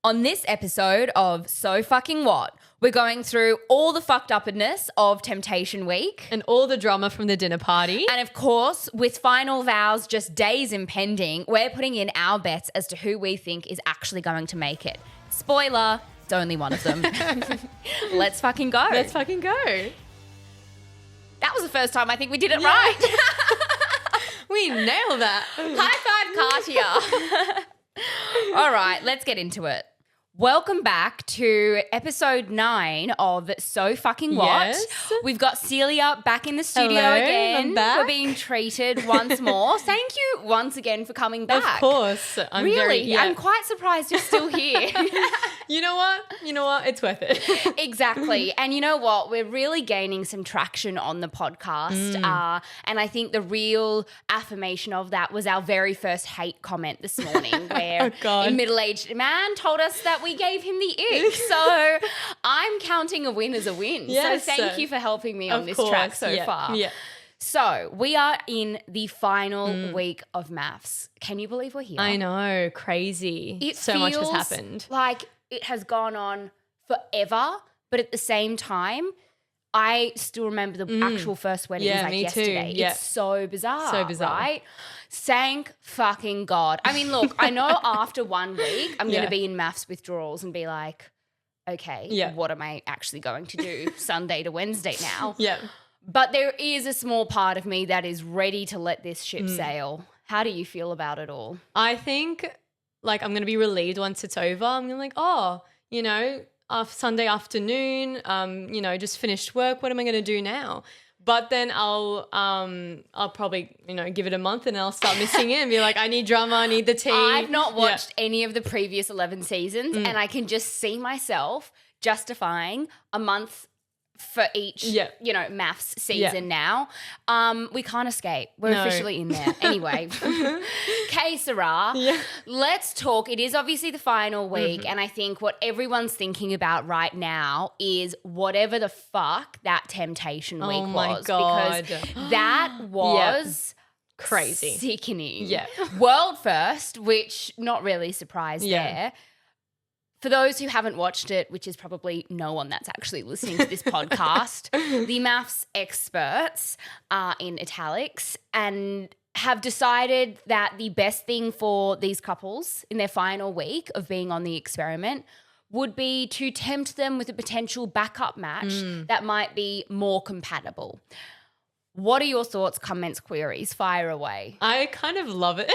On this episode of So Fucking What, we're going through all the fucked upness of Temptation Week. And all the drama from the dinner party. And of course, with final vows just days impending, we're putting in our bets as to who we think is actually going to make it. Spoiler, it's only one of them. Let's fucking go. Let's fucking go. That was the first time I think we did it right. We nailed that. High five, Katia. All right, let's get into it. Welcome back to episode 9 of So Fucking What. Yes. We've got Celia back in the studio Hello, again. I'm back. We're being treated once more. Thank you once again for coming back. Of course. I'm quite surprised you're still here. You know what? It's worth it. Exactly. And you know what? We're really gaining some traction on the podcast. And I think the real affirmation of that was our very first hate comment this morning where a middle-aged man told us that we gave him the ick. So I'm counting a win as a win. Yes. So thank you for helping me on this track so far. Yeah. So we are in the final week of MAFS. Can you believe we're here? I know. Crazy. So much has happened. Like it has gone on forever, but at the same time, I still remember the actual first wedding was like me yesterday. too. Yeah. It's so bizarre. So bizarre. Right? Thank fucking God. I mean, look, I know after 1 week I'm going to be in MAFS withdrawals and be like, okay, what am I actually going to do Sunday to Wednesday now? Yeah. But there is a small part of me that is ready to let this ship sail. How do you feel about it all? I think like I'm going to be relieved once it's over. I'm going to like, Sunday afternoon, just finished work. What am I going to do now? But then I'll probably, give it a month and I'll start missing it and be like, I need drama, I need the tea. I've not watched any of the previous 11 seasons and I can just see myself justifying a month for each, MAFS season now. We can't escape. We're officially in there. Anyway, K Sarah, let's talk. It is obviously the final week and I think what everyone's thinking about right now is whatever the fuck that Temptation Week was. My God. Because that was crazy. Sickening. Yeah. World first, which not really surprised there. For those who haven't watched it, which is probably no one that's actually listening to this podcast, the MAFS experts are in italics and have decided that the best thing for these couples in their final week of being on the experiment would be to tempt them with a potential backup match that might be more compatible. What are your thoughts, comments, queries? Fire away. I kind of love it.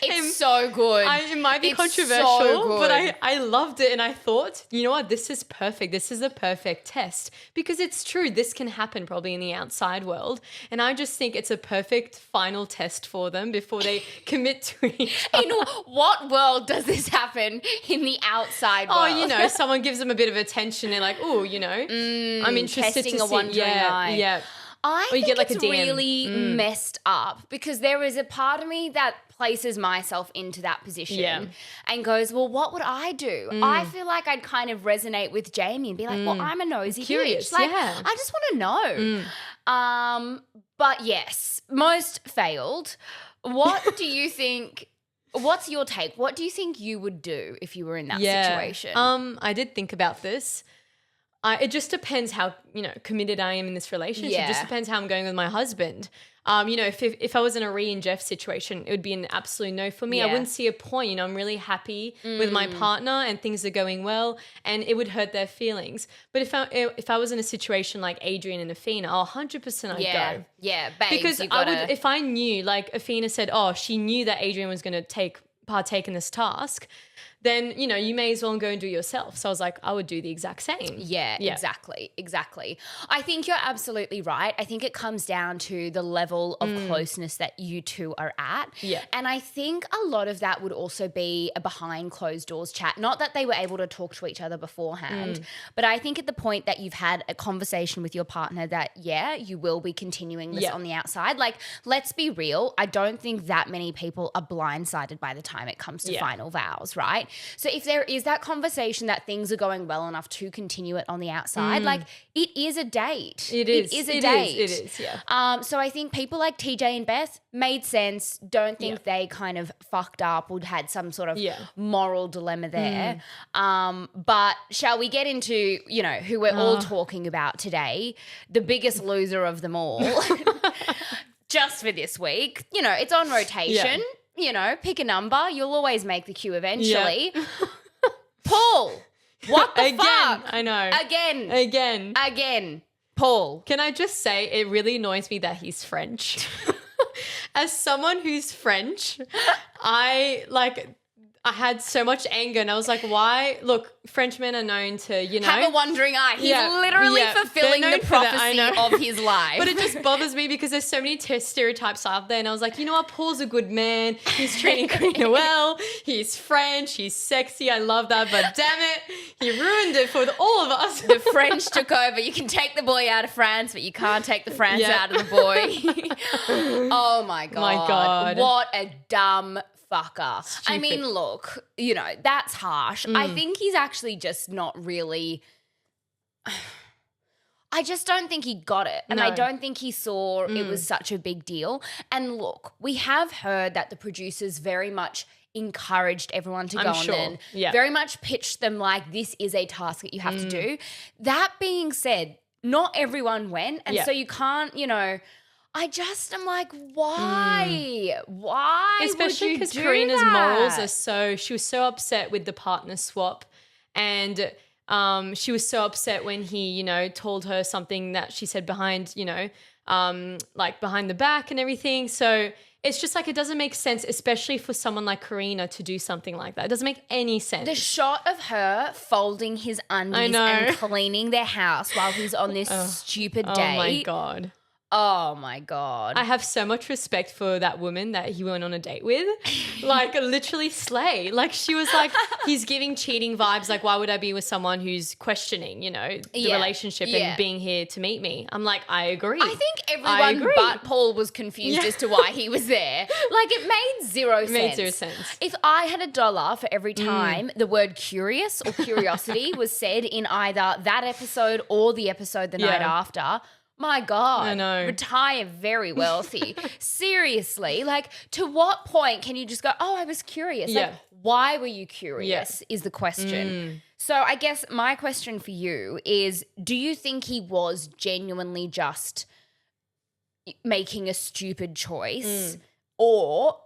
It's so good. It might be controversial, so but I loved it and I thought, you know what, this is perfect. This is a perfect test because it's true. This can happen probably in the outside world and I just think it's a perfect final test for them before they commit to each other. In what world does this happen in the outside world? Oh, someone gives them a bit of attention. They're like, oh, I'm interested testing to a see. wondering eye. Yeah. I Or you think get like it's a DM. really messed up because there is a part of me that places myself into that position and goes, well, what would I do? I feel like I'd kind of resonate with Jamie and be like, well, I'm a nosy Curious, bitch. Like, yeah. I just want to know. But yes, most failed. What do you think? What's your take? What do you think you would do if you were in that situation? I did think about this. It just depends how, committed I am in this relationship. It just depends how I'm going with my husband. If I was in a Ree and Jeff situation, it would be an absolute no for me. I wouldn't see a point. I'm really happy with my partner and things are going well and it would hurt their feelings. But if I was in a situation like Adrian and Athena, 100% I'd go. Yeah, babes, Because if I knew, like Athena said, she knew that Adrian was going to partake in this task, then, you may as well go and do it yourself. So I was like, I would do the exact same. Yeah, exactly. I think you're absolutely right. I think it comes down to the level of closeness that you two are at. Yeah. And I think a lot of that would also be a behind closed doors chat. Not that they were able to talk to each other beforehand, but I think at the point that you've had a conversation with your partner that, you will be continuing this on the outside. Like, let's be real. I don't think that many people are blindsided by the time it comes to final vows, right? So if there is that conversation that things are going well enough to continue it on the outside, like it is a date. It is. It is a date. It is, yeah. So I think people like TJ and Beth made sense. Don't think they kind of fucked up or had some sort of moral dilemma there. But shall we get into, you know, who we're all talking about today, the biggest loser of them all, just for this week. You know, it's on rotation. You know, pick a number. You'll always make the queue eventually. Paul, what the fuck? I know. Again. Paul. Can I just say it really annoys me that he's French. As someone who's French, I had so much anger and I was like, why? Look, Frenchmen are known to, you know. Have a wandering eye. He's literally fulfilling the prophecy of his life. But it just bothers me because there's so many stereotypes out there and I was like, you know what? Paul's a good man. He's treating Karina well. He's French. He's sexy. I love that. But damn it, he ruined it for all of us. The French took over. You can take the boy out of France, but you can't take the France out of the boy. Oh, my God. My God. What a dumb fucker. Stupid. I mean, look, you know, that's harsh. I think he's actually just not really. I just don't think he got it. And I don't think he saw it was such a big deal. And look, we have heard that the producers very much encouraged everyone to go on then. Very much pitched them like this is a task that you have to do. That being said, not everyone went. And so you can't, you know. I just am like, why? Why? Especially because Karina's morals are she was so upset with the partner swap and she was so upset when he, you know, told her something that she said behind, you know, like behind the back and everything. So it's just like it doesn't make sense, especially for someone like Karina to do something like that. It doesn't make any sense. The shot of her folding his undies and cleaning their house while he's on this stupid date. Oh, my God. Oh, my God. I have so much respect for that woman that he went on a date with. Like, literally slay. Like, she was like, he's giving cheating vibes. Like, why would I be with someone who's questioning, you know, the relationship and being here to meet me? I'm like, I agree. I think everyone but Paul was confused as to why he was there. Like, it made zero sense. It made zero sense. If I had $1 for every time the word curious or curiosity was said in either that episode or the episode the night after, my God, I know. Retire very wealthy. Seriously, like to what point can you just go, oh, I was curious. Like, why were you curious is the question. So I guess my question for you is, do you think he was genuinely just making a stupid choice or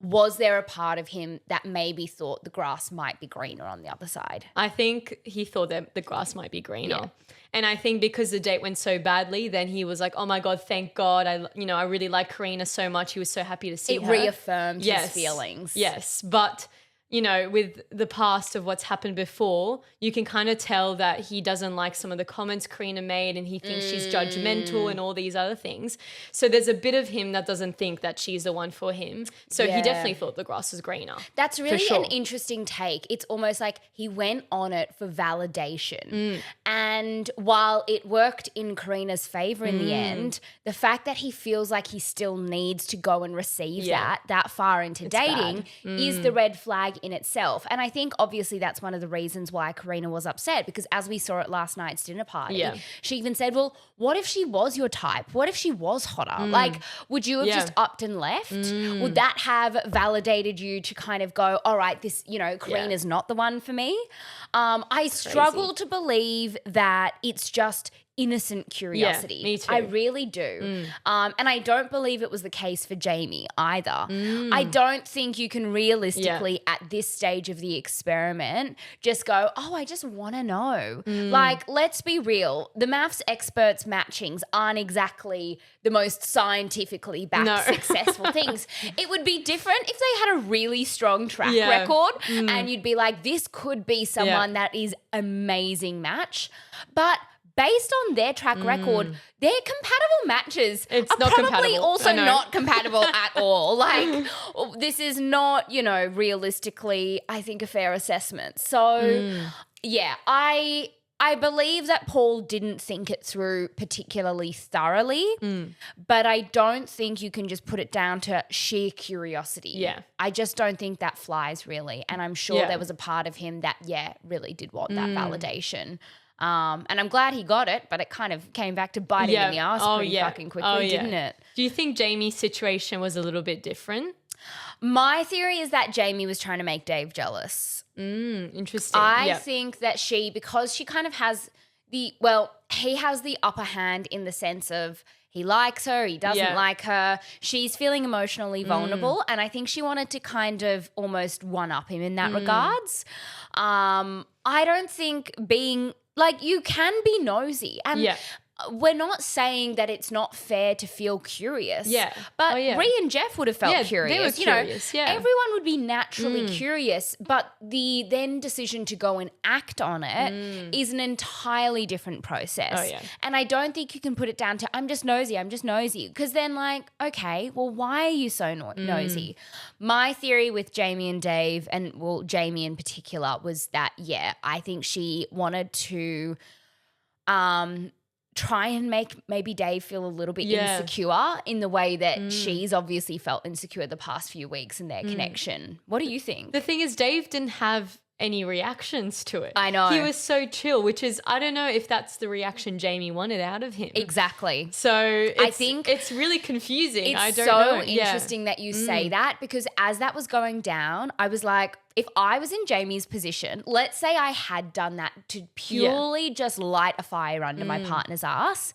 was there a part of him that maybe thought the grass might be greener on the other side? I think he thought that the grass might be greener. Yeah. And I think because the date went so badly, then he was like, oh my God, thank God. I really like Karina so much. He was so happy to see her. It reaffirmed his feelings. Yes. But, you know, with the past of what's happened before, you can kind of tell that he doesn't like some of the comments Karina made and he thinks she's judgmental and all these other things. So there's a bit of him that doesn't think that she's the one for him. So he definitely thought the grass was greener. That's really an interesting take. It's almost like he went on it for validation. And while it worked in Karina's favor in the end, the fact that he feels like he still needs to go and receive that far into dating is the red flag in itself. And I think obviously that's one of the reasons why Karina was upset, because as we saw at last night's dinner party, she even said, well, what if she was your type? What if she was hotter? Like, would you have just upped and left? Would that have validated you to kind of go, all right, this, you know, Karina's not the one for me? I struggle to believe that it's just innocent curiosity. Me too. I really do. And I don't believe it was the case for Jamie either. I don't think you can realistically at this stage of the experiment just go, oh, I just want to know. Like, let's be real. The MAFS experts matchings aren't exactly the most scientifically backed successful things. It would be different if they had a really strong track record and you'd be like, this could be someone that is amazing match. But based on their track record, their compatible matches are not probably compatible. also not compatible at all. Like, this is not, you know, realistically, I think, a fair assessment. So, yeah, I I believe that Paul didn't think it through particularly thoroughly, but I don't think you can just put it down to sheer curiosity. Yeah. I just don't think that flies really. And I'm sure there was a part of him that, really did want that validation. And I'm glad he got it, but it kind of came back to bite him in the ass pretty fucking quickly, didn't it? Do you think Jamie's situation was a little bit different? My theory is that Jamie was trying to make Dave jealous. Interesting. I think that because she kind of has he has the upper hand in the sense of he likes her, he doesn't like her. She's feeling emotionally vulnerable, and I think she wanted to kind of almost one-up him in that regards. I don't think you can be nosy, and we're not saying that it's not fair to feel curious. Yeah. But Rhea and Jeff would have felt curious. They were curious, everyone would be naturally curious, but the then decision to go and act on it is an entirely different process. Oh, yeah. And I don't think you can put it down to, I'm just nosy. Because then okay, well, why are you so nosy? My theory with Jamie and Dave, and Jamie in particular, was that, I think she wanted to try and make maybe Dave feel a little bit insecure in the way that she's obviously felt insecure the past few weeks in their connection. What do you think? The thing is, Dave didn't have any reactions to it. I know. He was so chill, which is, I don't know if that's the reaction Jamie wanted out of him. Exactly. So I think it's really confusing. It's so interesting that you say that, because as that was going down, I was like, if I was in Jamie's position, let's say I had done that to purely just light a fire under my partner's ass,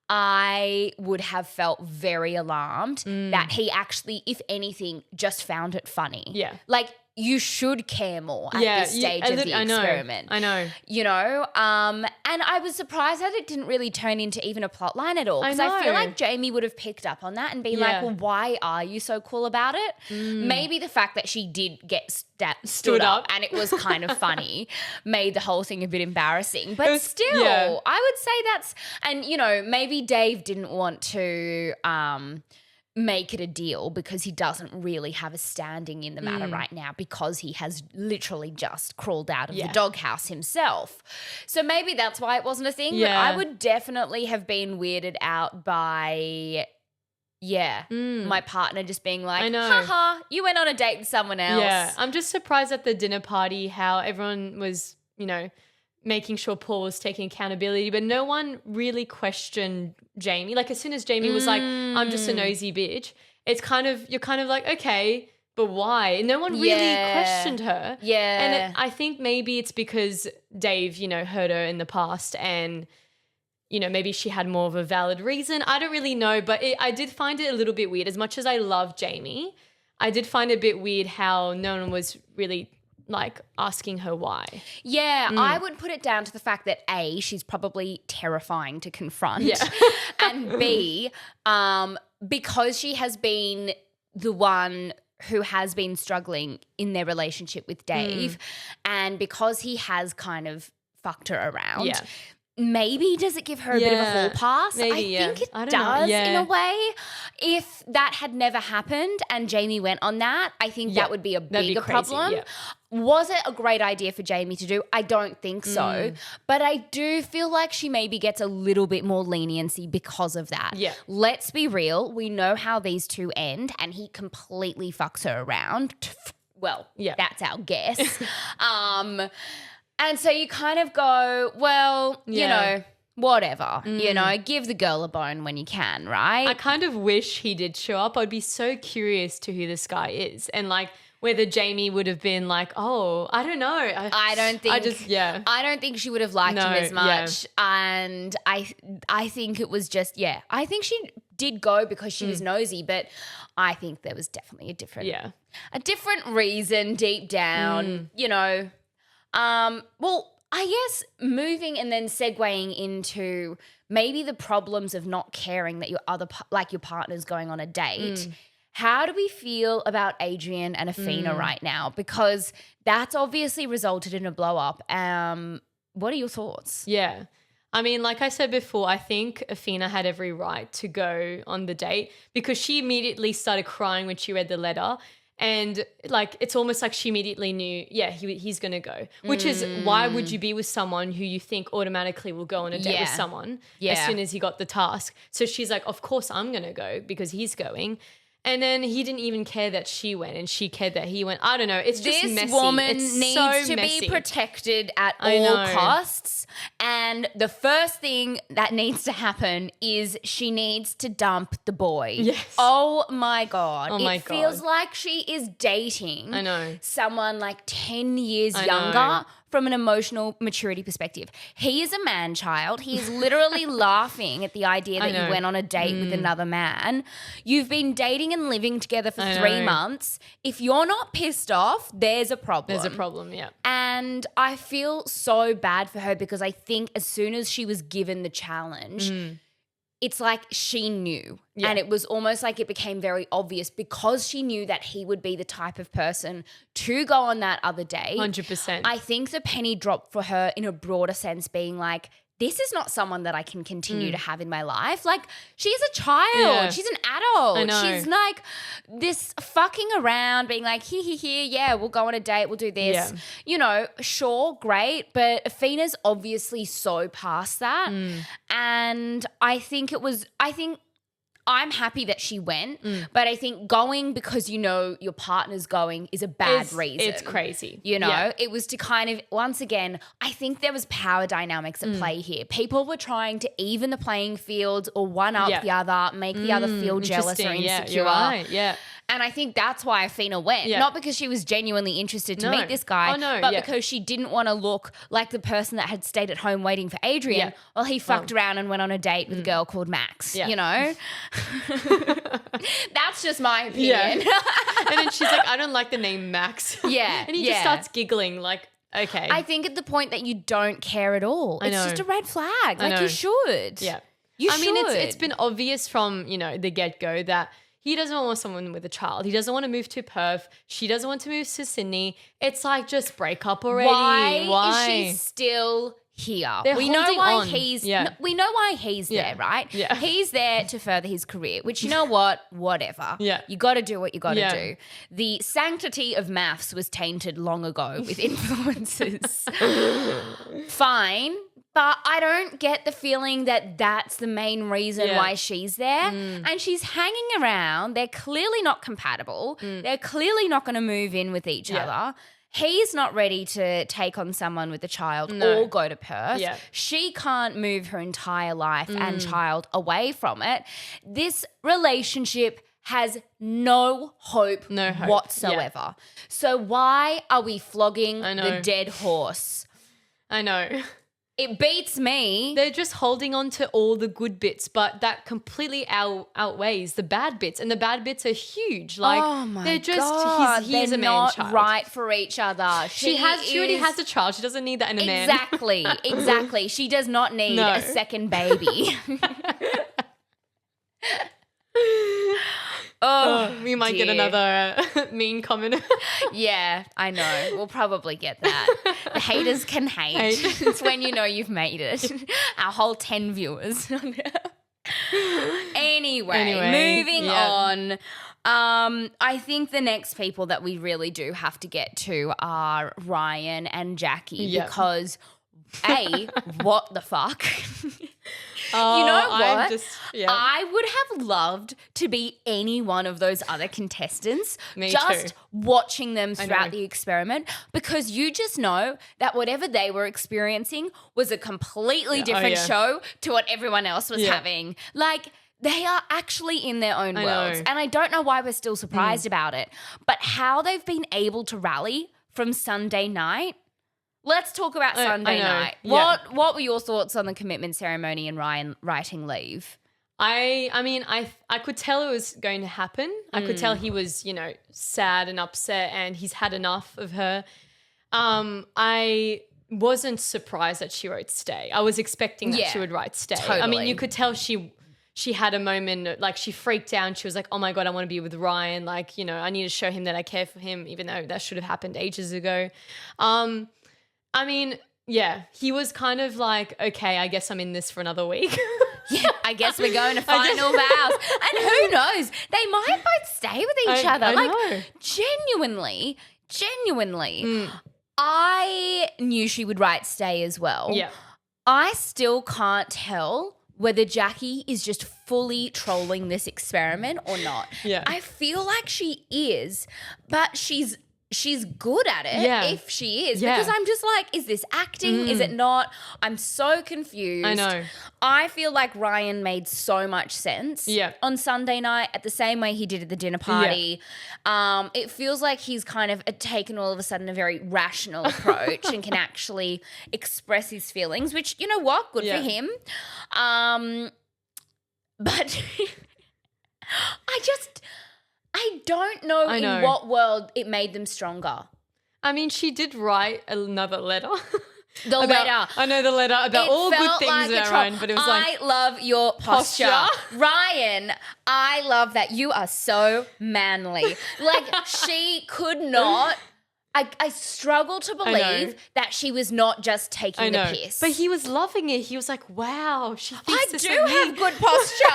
I would have felt very alarmed that he actually, if anything, just found it funny. Yeah. You should care more at this stage of the experiment. I know. And I was surprised that it didn't really turn into even a plot line at all. Because I feel like Jamie would have picked up on that and been like, well, why are you so cool about it? Maybe the fact that she did get stood up and it was kind of funny made the whole thing a bit embarrassing. But still, I would say that's, and maybe Dave didn't want to make it a deal because he doesn't really have a standing in the matter right now, because he has literally just crawled out of the doghouse himself. So maybe that's why it wasn't a thing. But I would definitely have been weirded out by my partner just being like, haha, you went on a date with someone else. Yeah, I'm just surprised at the dinner party how everyone was, making sure Paul was taking accountability, but no one really questioned Jamie. As soon as Jamie was like, I'm just a nosy bitch, you're kind of like, okay, but why? No one really questioned her. Yeah. And I think maybe it's because Dave, hurt her in the past, and, maybe she had more of a valid reason. I don't really know, but I did find it a little bit weird. As much as I love Jamie, I did find it a bit weird how no one was really asking her why. Yeah, I would put it down to the fact that A, she's probably terrifying to confront, and B, because she has been the one who has been struggling in their relationship with Dave, and because he has kind of fucked her around, maybe does it give her a bit of a hall pass? Maybe, I think it does in a way. If that had never happened and Jamie went on that, I think that would be a bigger problem. Yeah. Was it a great idea for Jamie to do? I don't think so. But I do feel like she maybe gets a little bit more leniency because of that. Yeah. Let's be real. We know how these two end, and he completely fucks her around. Well, that's our guess. And so you kind of go, well, whatever, give the girl a bone when you can, right? I kind of wish he did show up. I'd be so curious to who this guy is, and whether Jamie would have been like, oh, I don't know. I don't think she would have liked him as much. And I think it was just, I think she did go because she was nosy, but I think there was definitely a different reason deep down, Well, I guess moving and then segueing into maybe the problems of not caring that your partner's going on a date. How do we feel about Adrian and Athena right now? Because that's obviously resulted in a blow up. What are your thoughts? Yeah. I mean, like I said before, I think Athena had every right to go on the date because she immediately started crying when she read the letter. And like, it's almost like she immediately knew, he's going to go, which is why would you be with someone who you think automatically will go on a date with someone as soon as he got the task? So she's like, of course I'm going to go because he's going. And then he didn't even care that she went and she cared that he went. I don't know. It's just messy. This woman it's needs so to messy. be protected at all costs. And the first thing that needs to happen is she needs to dump the boy. Yes. Oh my God. It feels like she is dating someone like 10 years younger from an emotional maturity perspective. He is a man child. He is literally laughing at the idea that you went on a date with another man. You've been dating and living together for 3 months. If you're not pissed off, there's a problem. There's a problem, yeah. And I feel so bad for her because I think as soon as she was given the challenge, it's like she knew. Yeah. And it was almost like it became very obvious because she knew that he would be the type of person to go on that other date. 100%. I think the penny dropped for her in a broader sense, being like, this is not someone that I can continue to have in my life. Like, she's a child. Yeah. She's an adult. I know. She's like this fucking around, being like, here, yeah, we'll go on a date, we'll do this. Yeah. You know, sure, great. But Afina's obviously so past that. And I think I'm happy that she went, but I think going because you know your partner's going is a bad reason. It's crazy. You know, it was to kind of, once again, I think there was power dynamics at play here. People were trying to even the playing field or one up the other, make the other feel jealous or insecure. Yeah, you're right. Yeah. And I think that's why Afina went. Yeah. Not because she was genuinely interested to meet this guy, but because she didn't want to look like the person that had stayed at home waiting for Adrian while he fucked around and went on a date with a girl called Max, you know? That's just my opinion. Yeah. And then she's like, I don't like the name Max. Yeah. And he just starts giggling like, okay. I think at the point that you don't care at all. It's just a red flag. Like you should. Yeah. You should. I mean, it's been obvious from, you know, the get-go that he doesn't want someone with a child. He doesn't want to move to Perth. She doesn't want to move to Sydney. It's like, just break up already. Why? Is she still here? We know why he's there, right? Yeah. He's there to further his career, which, you know what? Whatever. Yeah. You got to do what you got to do. The sanctity of MAFS was tainted long ago with influences. Fine. But I don't get the feeling that that's the main reason why she's there. And she's hanging around. They're clearly not compatible. They're clearly not going to move in with each other. He's not ready to take on someone with a child or go to Perth. Yeah. She can't move her entire life and child away from it. This relationship has no hope whatsoever. Yeah. So why are we flogging the dead horse? I know. It beats me. They're just holding on to all the good bits, but that completely outweighs the bad bits, and the bad bits are huge. Like, oh my they're just God, he's they're a man not child. Right for each other. She already has a child. She doesn't need that in a man. Exactly. She does not need a second baby. We might get another mean comment. Yeah, I know. We'll probably get that. The haters can hate. It's when you know you've made it. Our whole 10 viewers. Anyway, moving on. I think the next people that we really do have to get to are Ryan and Jackie because what the fuck? You know what? I would have loved to be any one of those other contestants. Me just too. Watching them throughout the experiment, because you just know that whatever they were experiencing was a completely different show to what everyone else was having. Like, they are actually in their own worlds. And I don't know why we're still surprised about it. But how they've been able to rally from Sunday night. Let's talk about Sunday night. What were your thoughts on the commitment ceremony and Ryan writing leave? I mean, I could tell it was going to happen. I could tell he was, you know, sad and upset and he's had enough of her. I wasn't surprised that she wrote stay. I was expecting that she would write stay. Totally. I mean, you could tell she had a moment, like she freaked out. She was like, oh my God, I want to be with Ryan. Like, you know, I need to show him that I care for him, even though that should have happened ages ago. I mean, yeah, he was kind of like, okay, I guess I'm in this for another week. Yeah, I guess we're going to final vows. And who knows? They might both stay with each other. I like, know. genuinely, I knew she would write stay as well. Yeah. I still can't tell whether Jackie is just fully trolling this experiment or not. Yeah. I feel like she is, but she's good at it if she is. Yeah. Because I'm just like, is this acting? Is it not? I'm so confused. I know. I feel like Ryan made so much sense on Sunday night at the same way he did at the dinner party. Yeah. It feels like he's kind of taken all of a sudden a very rational approach and can actually express his feelings, which, you know what? Good for him. But I don't know in what world it made them stronger. I mean, she did write another letter. Letter. I know the letter about all good things like about Ryan, but it was like, I love your posture. Ryan, I love that you are so manly. Like, she could not. I struggle to believe that she was not just taking the piss. But he was loving it. He was like, wow, she thinks this of me. I do have good posture.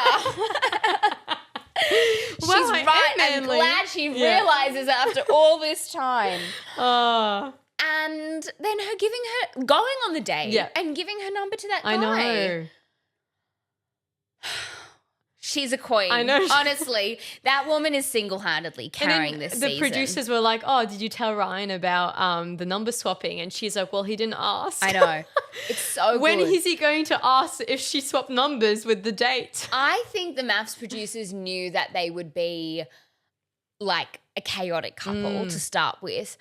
Well, she's right. I'm glad she realizes after all this time. And then her going on the date and giving her number to that guy. I know. She's a queen. I know. Honestly, that woman is single-handedly carrying this season. The producers were like, oh, did you tell Ryan about the number swapping? And she's like, well, he didn't ask. I know. It's so good. When is he going to ask if she swapped numbers with the date? I think the MAFS producers knew that they would be like a chaotic couple to start with.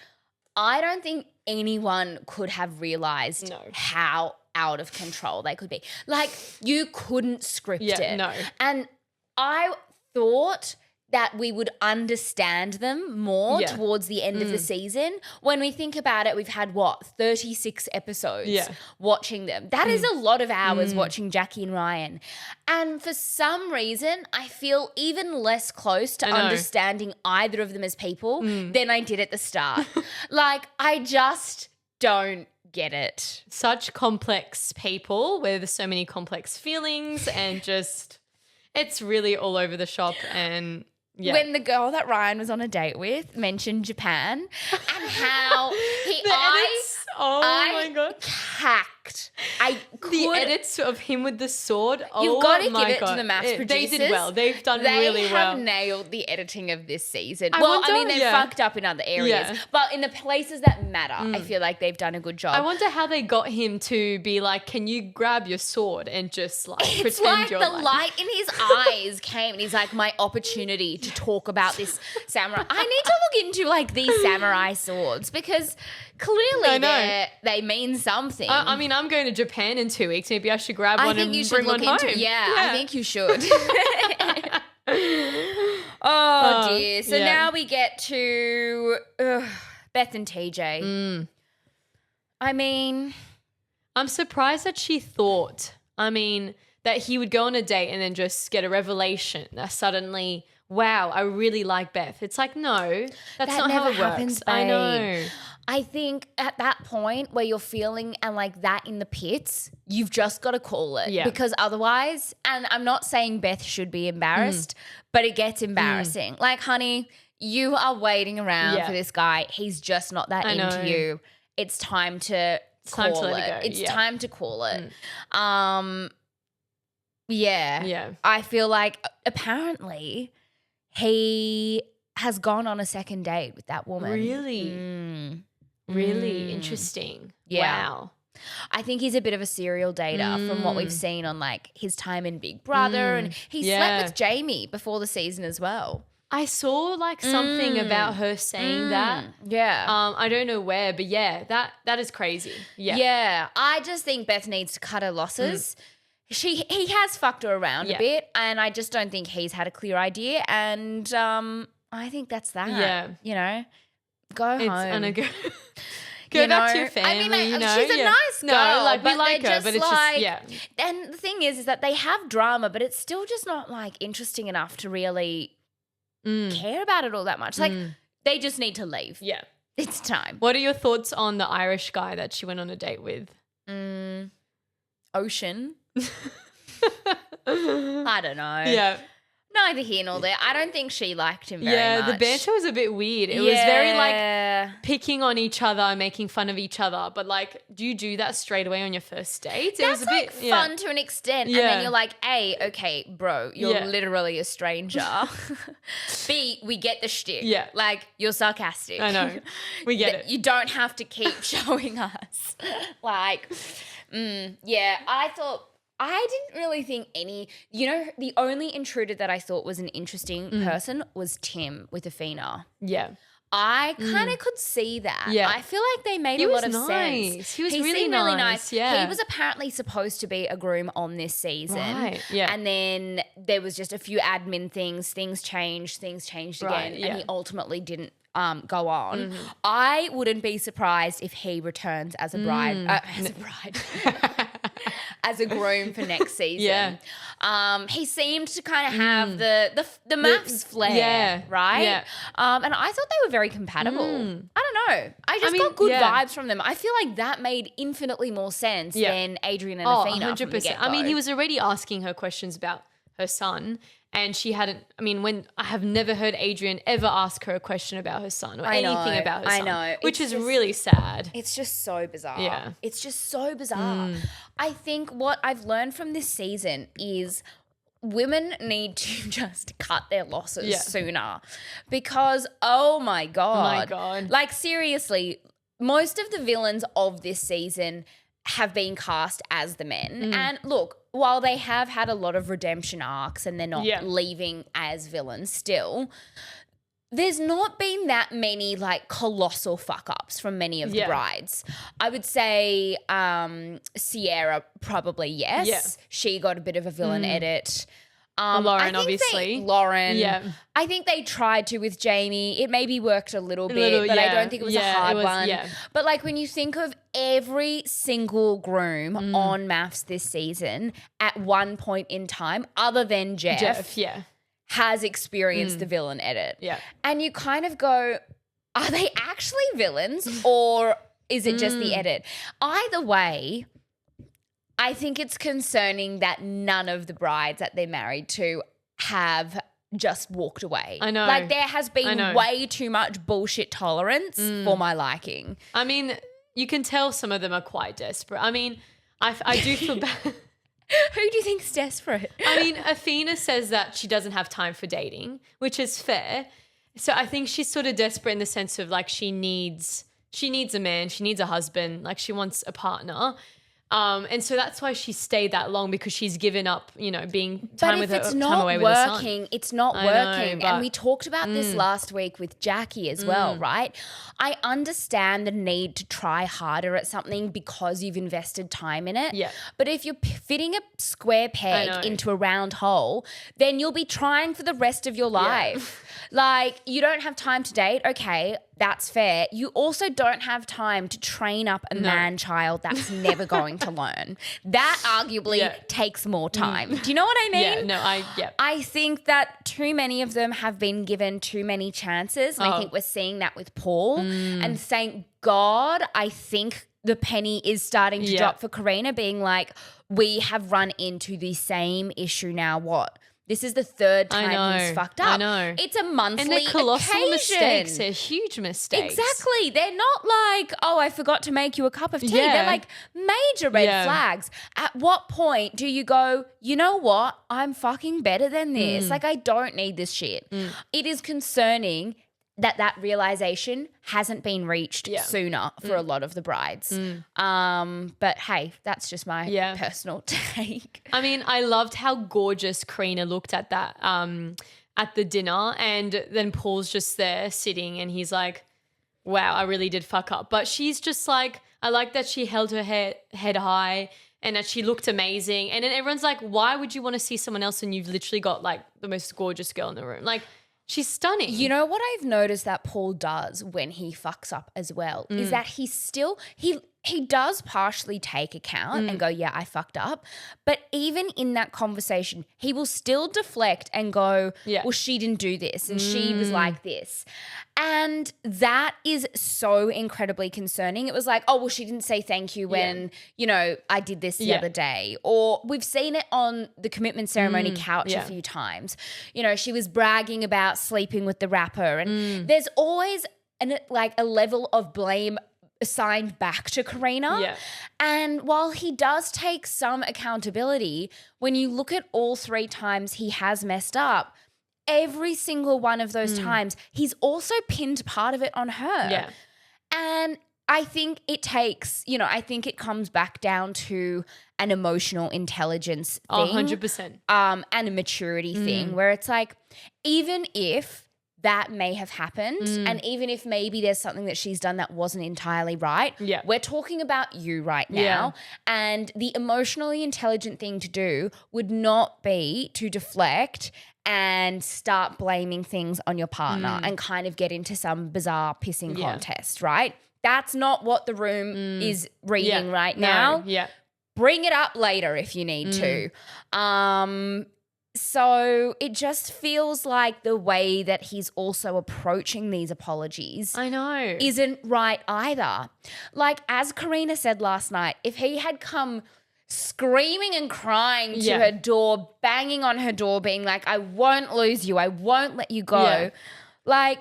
I don't think anyone could have realised how out of control they could be. Like, you couldn't script it. No. And I thought that we would understand them more towards the end of the season. When we think about it, we've had 36 episodes watching them. That is a lot of hours watching Jackie and Ryan. And for some reason, I feel even less close to understanding either of them as people than I did at the start. Like, I just don't get it. Such complex people with so many complex feelings and just it's really all over the shop. And when the girl that Ryan was on a date with mentioned Japan and how my God. Cacked. The edits of him with the sword. You've got to give it to the MAFS producers. They did well. They've done really well. They have nailed the editing of this season. They fucked up in other areas. But in the places that matter, I feel like they've done a good job. I wonder how they got him to be like, can you grab your sword and just like it's pretend like you're the light in his eyes came and he's like, my opportunity to talk about this samurai. I need to look into like these samurai swords because clearly they mean something. I mean, I'm going to Japan in 2 weeks. Maybe I should grab one and bring one home. I think you should. Oh, dear. So now we get to Beth and TJ. I mean, I'm surprised that she thought, that he would go on a date and then just get a revelation that suddenly, wow, I really like Beth. It's like, no, that's not how it happens, works. I know. I think at that point where you're feeling and like that in the pits, you've just got to call it because otherwise, and I'm not saying Beth should be embarrassed, but it gets embarrassing. Like, honey, you are waiting around for this guy. He's just not that into you. It's time to call it. It's time to call it. I feel like apparently he has gone on a second date with that woman. Really? Really interesting. Yeah. Wow. I think he's a bit of a serial dater from what we've seen on like his time in Big Brother and he slept with Jamie before the season as well. I saw like something about her saying that. Yeah. I don't know where, but that is crazy. Yeah. Yeah. I just think Beth needs to cut her losses. He has fucked her around a bit and I just don't think he's had a clear idea and I think that's that. Yeah. You know, go home. Go back to your family, she's a nice girl. No, like we but like her, but it's like, just, And the thing is that they have drama, but it's still just not like interesting enough to really care about it all that much. Like they just need to leave. Yeah. It's time. What are your thoughts on the Irish guy that she went on a date with? Ocean. I don't know. Yeah. Neither here nor there. I don't think she liked him very much. Yeah, the banter was a bit weird. It was very like picking on each other, making fun of each other. But like, do you do that straight away on your first date? That's it was a like bit fun to an extent. And then you're like, A, okay, bro, you're literally a stranger. B, we get the shtick. Yeah. Like, you're sarcastic. I know. We get it. You don't have to keep showing us. Like, I didn't really think the only intruder that I thought was an interesting person was Tim with Athena. Yeah. I kind of could see that. Yeah. I feel like they made a lot of sense. He was He really seemed nice. really nice. Yeah. He was apparently supposed to be a groom on this season. Right. Yeah. And then there was just a few admin things. Things changed Right, again. yeah. And he ultimately didn't go on. I wouldn't be surprised if he returns as a bride. As a groom for next season. Yeah. He seemed to kind of have the MAFS flair, right? Yeah. And I thought they were very compatible. I don't know. I just got good vibes from them. I feel like that made infinitely more sense than Adrian and Athena from the 100%. get-go. I mean, he was already asking her questions about her son. And she hadn't, when I have never heard Adrian ever ask her a question about her son or anything about her son. I know. Which is really sad. It's just so bizarre. Yeah. It's just so bizarre. I think what I've learned from this season is women need to just cut their losses sooner because, oh my God. Like, seriously, most of the villains of this season have been cast as the men. And look, while they have had a lot of redemption arcs and they're not leaving as villains still, there's not been that many like colossal fuck-ups from many of the brides. I would say Sierra probably yes. Yeah. She got a bit of a villain edit. Lauren, obviously. Lauren. Yeah. I think they tried to with Jamie. It maybe worked a little bit, but I don't think it was a hard one. Yeah. But like when you think of every single groom on MAFS this season at one point in time, other than Jeff has experienced the villain edit. Yeah. And you kind of go, are they actually villains or is it just the edit? Either way, I think it's concerning that none of the brides that they're married to have just walked away. I know. Like there has been way too much bullshit tolerance for my liking. I mean, you can tell some of them are quite desperate. I mean, I do feel bad. Who do you think's desperate? I mean, Athena says that she doesn't have time for dating, which is fair. So I think she's sort of desperate in the sense of like she needs a man, she needs a husband, like she wants a partner. And so that's why she stayed that long because she's given up, being time with her, time away with her son. It's not working. And we talked about this last week with Jackie as well, right? I understand the need to try harder at something because you've invested time in it. Yeah. But if you're fitting a square peg into a round hole, then you'll be trying for the rest of your life. Like, you don't have time to date. Okay, that's fair. You also don't have time to train up a man-child that's never going to learn. That arguably takes more time. Do you know what I mean? I think that too many of them have been given too many chances. And I think we're seeing that with Paul. And thank God, I think the penny is starting to drop for Karina, being like, we have run into the same issue now. What? This is the third time he's fucked up. I know. It's a monthly occasion. And they're colossal mistakes. They're huge mistakes. Exactly. They're not like, oh, I forgot to make you a cup of tea. Yeah. They're like major red flags. At what point do you go, you know what? I'm fucking better than this. Like, I don't need this shit. It is concerning that realization hasn't been reached sooner for a lot of the brides. But hey, that's just my personal take. I mean, I loved how gorgeous Karina looked at that at the dinner, and then Paul's just there sitting and he's like, wow, I really did fuck up. But she's just like, I like that she held her head high and that she looked amazing. And then everyone's like, why would you want to see someone else when you've literally got like the most gorgeous girl in the room? Like, she's stunning. You know what I've noticed that Paul does when he fucks up as well is that he he does partially take account and go, yeah, I fucked up. But even in that conversation, he will still deflect and go, well, she didn't do this and she was like this. And that is so incredibly concerning. It was like, oh, well, she didn't say thank you when, you know, I did this the other day. Or we've seen it on the commitment ceremony couch a few times. You know, she was bragging about sleeping with the rapper. And there's always a level of blame assigned back to Karina. Yeah. And while he does take some accountability, when you look at all 3 times he has messed up, every single one of those times, he's also pinned part of it on her. Yeah. And I think it takes, you know, I think it comes back down to an emotional intelligence thing. 100%. And a maturity thing where it's like, even if that may have happened and even if maybe there's something that she's done that wasn't entirely right, we're talking about you right now. And the emotionally intelligent thing to do would not be to deflect and start blaming things on your partner and kind of get into some bizarre pissing contest, right? That's not what the room is reading right now. Yeah. Bring it up later if you need to. So it just feels like the way that he's also approaching these apologies isn't right either. Like, as Karina said last night, if he had come screaming and crying to her door, banging on her door, being like, I won't lose you, I won't let you go, like,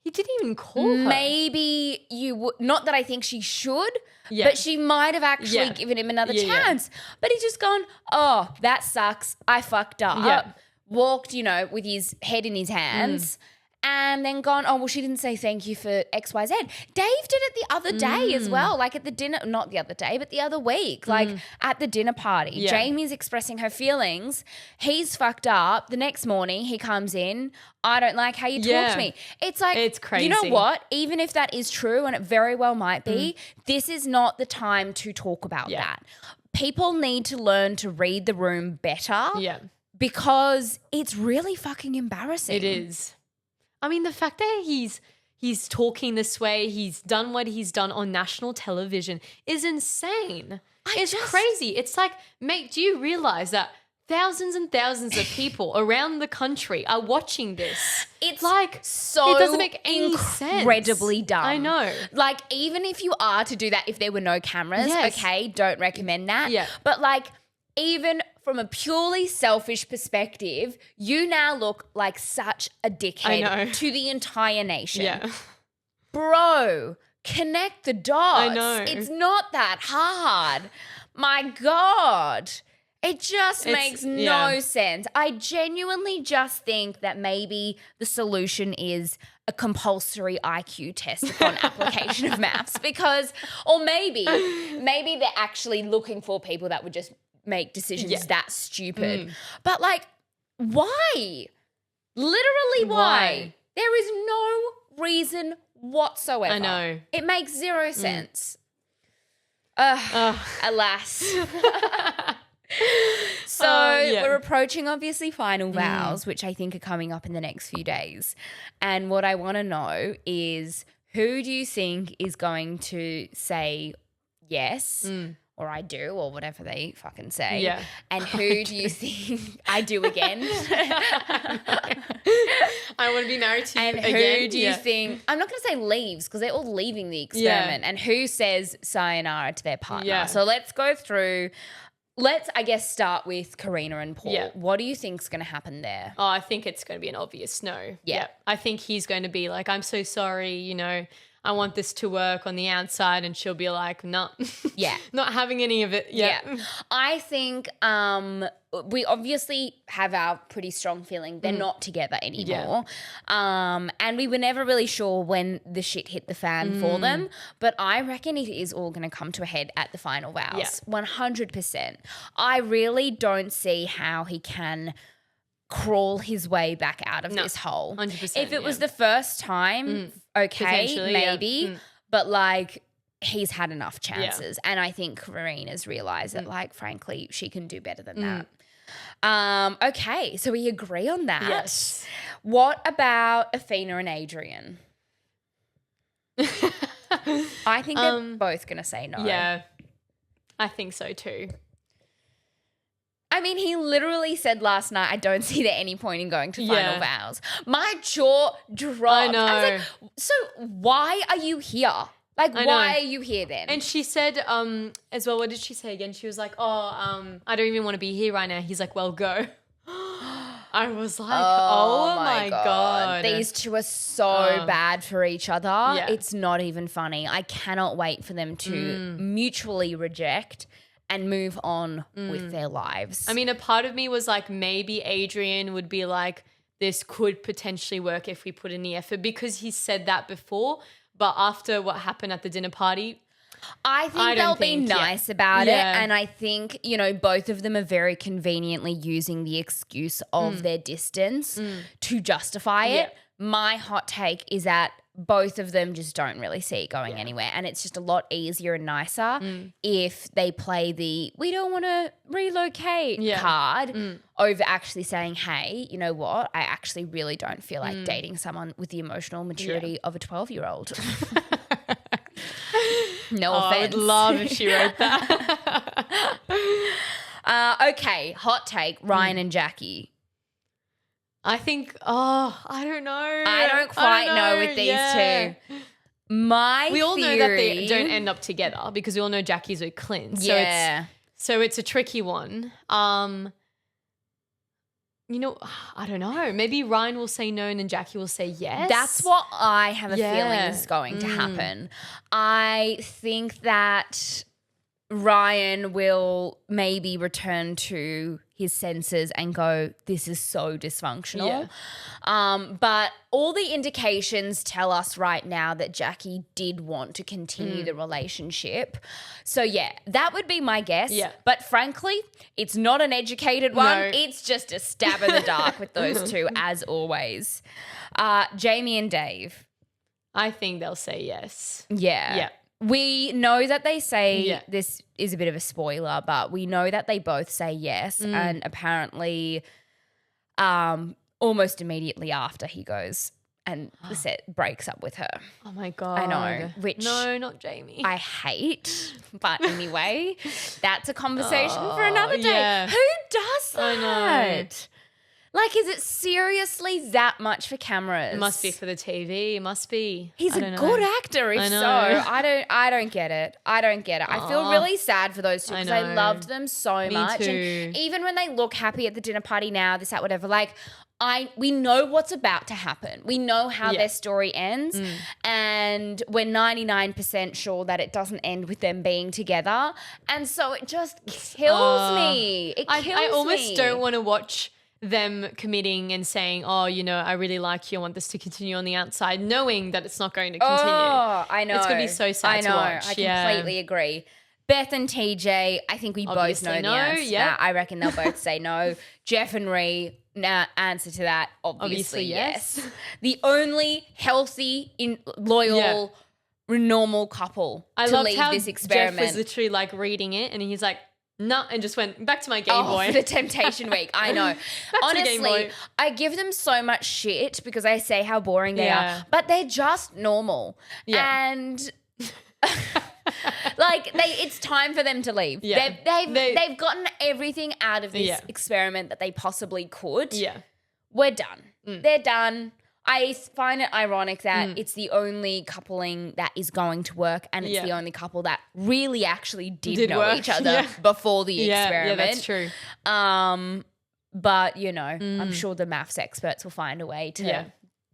he didn't even call her. Maybe you would, not that I think she should, but she might have actually given him another chance. But he's just gone, oh, that sucks. I fucked up. Walked, you know, with his head in his hands. And then gone, oh, well, she didn't say thank you for X, Y, Z. Dave did it the other day as well, like at the dinner, not the other day, but the other week, like at the dinner party. Jamie's expressing her feelings. He's fucked up. The next morning he comes in, I don't like how you talk to me. It's like, it's crazy. You know what? Even if that is true, and it very well might be, this is not the time to talk about that. People need to learn to read the room better because it's really fucking embarrassing. It is. I mean, the fact that he's talking this way, he's done what he's done on national television is insane. It's crazy. It's like, mate, do you realize that thousands and thousands of people around the country are watching this? It's like so it doesn't make any sense. Incredibly dumb. I know. Like, even if you are to do that, if there were no cameras, okay, don't recommend that. Yeah. But like, even from a purely selfish perspective, you now look like such a dickhead to the entire nation. Yeah. Bro, connect the dots. I know. It's not that hard. My God. It just makes no sense. I genuinely just think that maybe the solution is a compulsory IQ test upon application of MAFS because, or maybe they're actually looking for people that would just make decisions that stupid. But like, why? Literally why? There is no reason whatsoever. I know. It makes zero sense. Alas. So we're approaching obviously final vows, which I think are coming up in the next few days. And what I want to know is, who do you think is going to say yes or I do or whatever they fucking say? Yeah. And who do you think I do again? I want to be married to you and again. Who do you think, I'm not going to say leaves because they're all leaving the experiment. And who says sayonara to their partner? Yeah. So let's go through. Let's, I guess, start with Karina and Paul. Yeah. What do you think's going to happen there? Oh, I think it's going to be an obvious no. Yeah. I think he's going to be like, I'm so sorry, you know, I want this to work on the outside, and she'll be like, no. Yeah. Not having any of it. Yeah. I think we obviously have our pretty strong feeling they're not together anymore. And we were never really sure when the shit hit the fan for them. But I reckon it is all going to come to a head at the final vows. 100%. I really don't see how he can crawl his way back out of this hole. 100%. If it was the first time, okay, maybe. But like, he's had enough chances. And I think Karina's realised that, like, frankly, she can do better than that. Okay, so we agree on that. Yes. What about Athena and Adrian? I think they're both going to say no. Yeah, I think so too. I mean, he literally said last night, I don't see there any point in going to final vows. My jaw dropped. I know. I was like, so why are you here? Like, why are you here then? And she said as well, what did she say again? She was like, I don't even want to be here right now. He's like, well, go. I was like, oh my God. These two are so bad for each other. Yeah. It's not even funny. I cannot wait for them to mutually reject and move on with their lives. I mean, a part of me was like, maybe Adrian would be like, this could potentially work if we put in the effort, because he said that before. But after what happened at the dinner party, I think they'll be nice about it. And I think, you know, both of them are very conveniently using the excuse of their distance to justify it. My hot take is that both of them just don't really see it going anywhere. And it's just a lot easier and nicer if they play the we don't want to relocate card over actually saying, hey, you know what? I actually really don't feel like dating someone with the emotional maturity of a 12-year-old. No offense. I would love if she wrote that. Okay, hot take, Ryan and Jackie. I think, I don't know. I don't quite know with these two. We all know that they don't end up together because we all know Jackie's with Clint. So it's a tricky one. You know, I don't know. Maybe Ryan will say no and then Jackie will say yes. That's what I have a feeling is going to happen. I think that Ryan will maybe return to his senses and go, this is so dysfunctional. But all the indications tell us right now that Jackie did want to continue the relationship. So, yeah, that would be my guess. But frankly, it's not an educated one. No. It's just a stab in the dark with those two, as always. Jamie and Dave. I think they'll say yes. Yeah. We know that they say this is a bit of a spoiler, but we know that they both say yes, and apparently almost immediately after he goes and the set breaks up with her. Oh my God. I know. Which no, not Jamie. I hate. But anyway, that's a conversation for another day. Yeah. Who does that? I know. Like, is it seriously that much for cameras? It must be for the TV. It must be. He's a good actor, if so. I don't get it. I feel really sad for those two because I loved them so much. Me too. And even when they look happy at the dinner party now, this, that, whatever, like, we know what's about to happen. We know how their story ends, and we're 99% sure that it doesn't end with them being together. And so it just kills me. It kills me. I almost don't want to watch them committing and saying, oh, you know, I really like you, I want this to continue on the outside, knowing that it's not going to continue. Oh, I know. It's going to be so sad to watch. I completely agree. Beth and TJ, I think we Obviously both know the answer to that. I reckon they'll both say no. Jeff and Ree, answer to that, obviously yes. The only healthy, loyal, normal couple to lead this experiment. Jeff was literally like reading it and he's like, no, and just went back to my Game Boy. For the Temptation Week, I know. Honestly, I give them so much shit because I say how boring they are, but they're just normal. And like it's time for them to leave. They've gotten everything out of this experiment that they possibly could. We're done. They're done. I find it ironic that it's the only coupling that is going to work, and it's the only couple that really actually did know each other before the experiment. Yeah, that's true. But, you know, I'm sure the MAFS experts will find a way to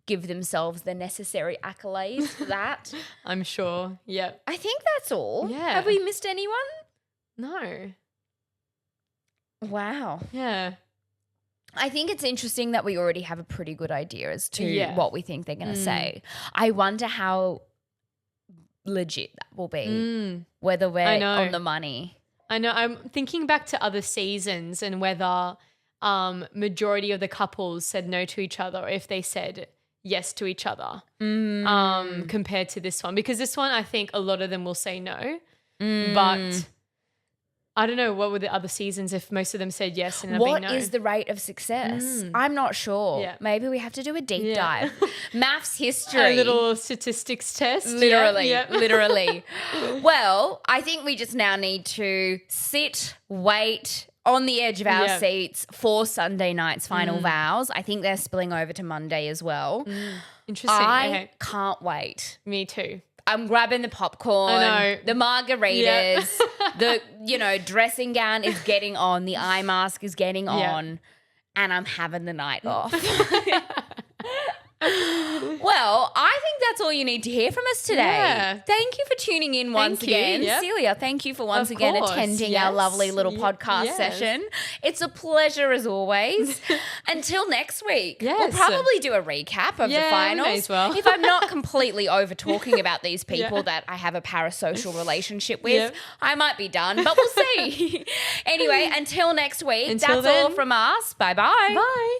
give themselves the necessary accolades for that. I'm sure. Yeah. I think that's all. Yeah. Have we missed anyone? No. Wow. Yeah. I think it's interesting that we already have a pretty good idea as to what we think they're going to say. I wonder how legit that will be, whether we're on the money. I know. I'm thinking back to other seasons and whether majority of the couples said no to each other or if they said yes to each other compared to this one. Because this one, I think a lot of them will say no, but I don't know, what were the other seasons if most of them said yes and What no? is the rate of success? I'm not sure. Yeah. Maybe we have to do a deep dive. MAFS history. A little statistics test. Literally, Yeah. literally. Well, I think we just now need to sit, wait on the edge of our seats for Sunday night's final vows. I think they're spilling over to Monday as well. Interesting. I can't wait. Me too. I'm grabbing the popcorn, I know. the margaritas, the, dressing gown is getting on, the eye mask is getting on, and I'm having the night off. Well, I think that's all you need to hear from us today. Yeah. Thank you for tuning in once again. Yep. Celia, thank you for once Of again course. attending our lovely little podcast session. It's a pleasure as always. Until next week. Yes. We'll probably do a recap of the finals. We may as well. If I'm not completely over talking about these people that I have a parasocial relationship with, I might be done, but we'll see. Anyway, until next week, that's all from us. Bye-bye. Bye.